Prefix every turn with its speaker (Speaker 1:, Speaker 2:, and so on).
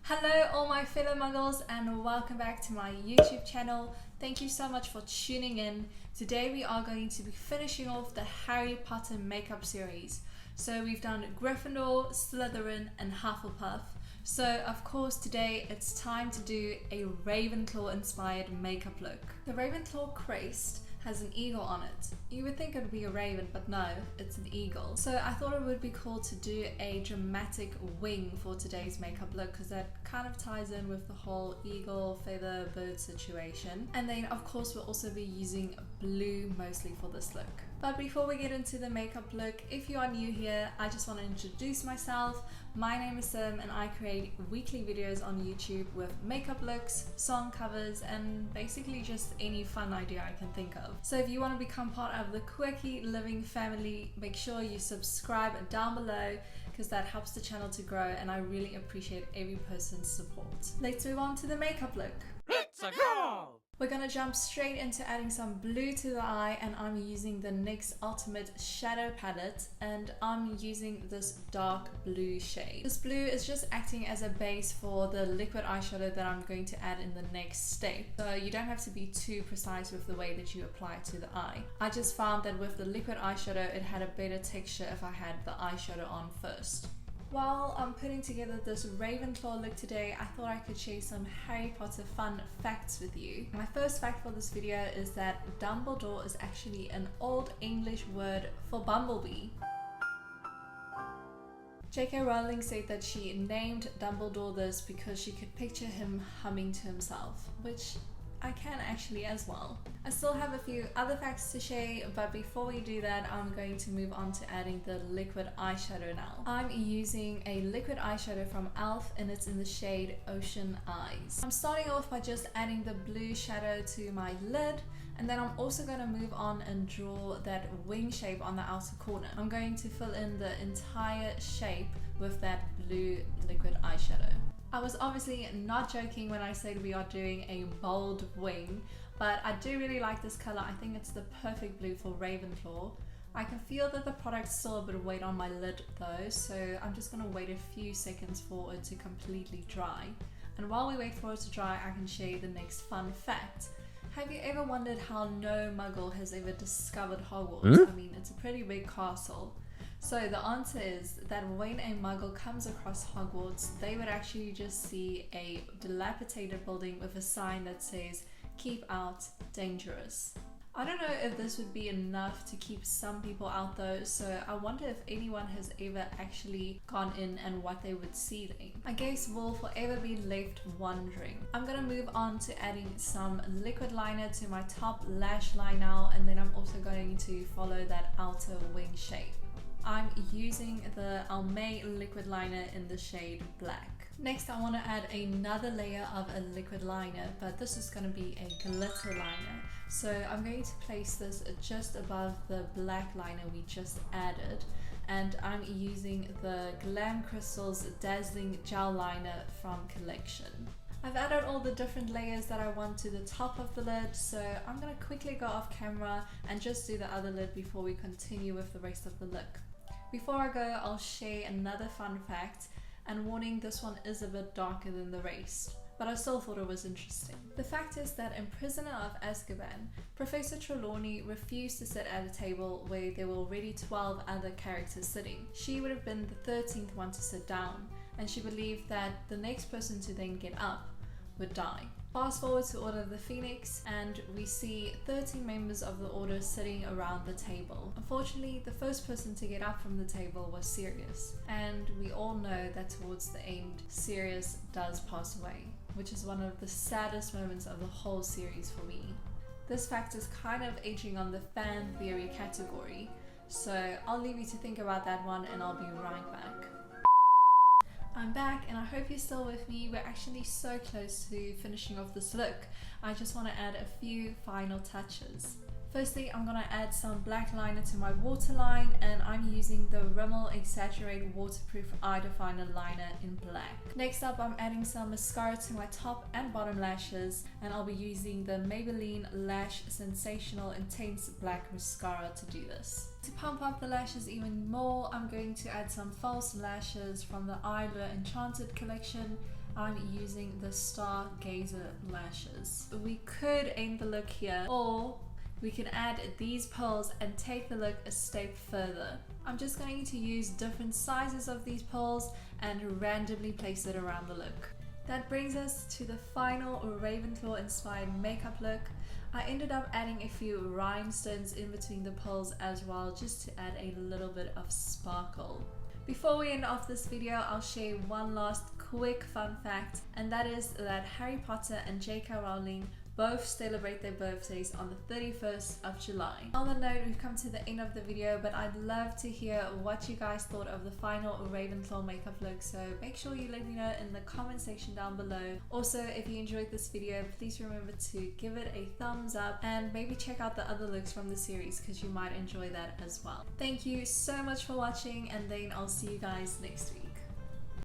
Speaker 1: Hello all my fellow muggles and welcome back to my YouTube channel. Thank you so much for tuning in. Today we are going to be finishing off the Harry Potter makeup series. So we've done Gryffindor, Slytherin and Hufflepuff. So of course today it's time to do a Ravenclaw inspired makeup look. The Ravenclaw crest has an eagle on it. You would think it would be a raven, but no, it's an eagle. So I thought it would be cool to do a dramatic wing for today's makeup look because that kind of ties in with the whole eagle, feather, bird situation. And then of course we'll also be using blue mostly for this look. But before we get into the makeup look, if you are new here, I just want to introduce myself. My name is Sim and I create weekly videos on YouTube with makeup looks, song covers and basically just any fun idea I can think of. So if you want to become part of the Quirky Living family, make sure you subscribe down below because that helps the channel to grow and I really appreciate every person's support. Let's move on to the makeup look.
Speaker 2: Let's go!
Speaker 1: We're gonna jump straight into adding some blue to the eye and I'm using the NYX Ultimate Shadow Palette and I'm using this dark blue shade. This blue is just acting as a base for the liquid eyeshadow that I'm going to add in the next step. So you don't have to be too precise with the way that you apply it to the eye. I just found that with the liquid eyeshadow it had a better texture if I had the eyeshadow on first. While I'm putting together this Ravenclaw look today, I thought I could share some Harry Potter fun facts with you. My first fact for this video is that Dumbledore is actually an Old English word for bumblebee. J.K. Rowling said that she named Dumbledore this because she could picture him humming to himself, which I can actually as well. I still have a few other facts to share, but before we do that, I'm going to move on to adding the liquid eyeshadow now. I'm using a liquid eyeshadow from e.l.f. and it's in the shade Ocean Eyes. I'm starting off by just adding the blue shadow to my lid, and then I'm also going to move on and draw that wing shape on the outer corner. I'm going to fill in the entire shape with that blue liquid eyeshadow. I was obviously not joking when I said we are doing a bold wing, but I do really like this color. I think it's the perfect blue for Ravenclaw. I can feel that the product's still a bit of weight on my lid though, so I'm just gonna wait a few seconds for it to completely dry. And while we wait for it to dry, I can share the next fun fact. Have you ever wondered how no muggle has ever discovered Hogwarts? I mean, it's a pretty big castle. So the answer is that when a muggle comes across Hogwarts, they would actually just see a dilapidated building with a sign that says, "Keep out, dangerous." I don't know if this would be enough to keep some people out though, so I wonder if anyone has ever actually gone in and what they would see then. I guess we'll forever be left wondering. I'm gonna move on to adding some liquid liner to my top lash line now, and then I'm also going to follow that outer wing shape. I'm using the Almay liquid liner in the shade Black. Next I want to add another layer of a liquid liner, but this is going to be a glitter liner. So I'm going to place this just above the black liner we just added, and I'm using the Glam Crystals Dazzling Gel Liner from Collection. I've added all the different layers that I want to the top of the lid, so I'm going to quickly go off camera and just do the other lid before we continue with the rest of the look. Before I go, I'll share another fun fact, and warning, this one is a bit darker than the rest, but I still thought it was interesting. The fact is that in Prisoner of Azkaban, Professor Trelawney refused to sit at a table where there were already 12 other characters sitting. She would have been the 13th one to sit down, and she believed that the next person to then get up would die. Fast forward to Order of the Phoenix and we see 13 members of the Order sitting around the table. Unfortunately, the first person to get up from the table was Sirius, and we all know that towards the end, Sirius does pass away, which is one of the saddest moments of the whole series for me. This fact is kind of edging on the fan theory category, so I'll leave you to think about that one and I'll be right back. I'm back and I hope you're still with me. We're actually so close to finishing off this look. I just want to add a few final touches. Firstly, I'm going to add some black liner to my waterline, and I'm using the Rimmel Exaggerate Waterproof Eye Definer Liner in black. Next up, I'm adding some mascara to my top and bottom lashes, and I'll be using the Maybelline Lash Sensational Intense Black Mascara to do this. To pump up the lashes even more, I'm going to add some false lashes from the Eylure Enchanted collection, I'm using the Stargazer Lashes. We could end the look here, or we can add these pearls and take the look a step further. I'm just going to use different sizes of these pearls and randomly place it around the look. That brings us to the final Ravenclaw inspired makeup look. I ended up adding a few rhinestones in between the pearls as well, just to add a little bit of sparkle. Before we end off this video, I'll share one last quick fun fact, and that is that Harry Potter and J.K. Rowling both celebrate their birthdays on the 31st of July. On the note, we've come to the end of the video, but I'd love to hear what you guys thought of the final Ravenclaw makeup look, so make sure you let me know in the comment section down below. Also, if you enjoyed this video, please remember to give it a thumbs up and maybe check out the other looks from the series because you might enjoy that as well. Thank you so much for watching, and then I'll see you guys next week.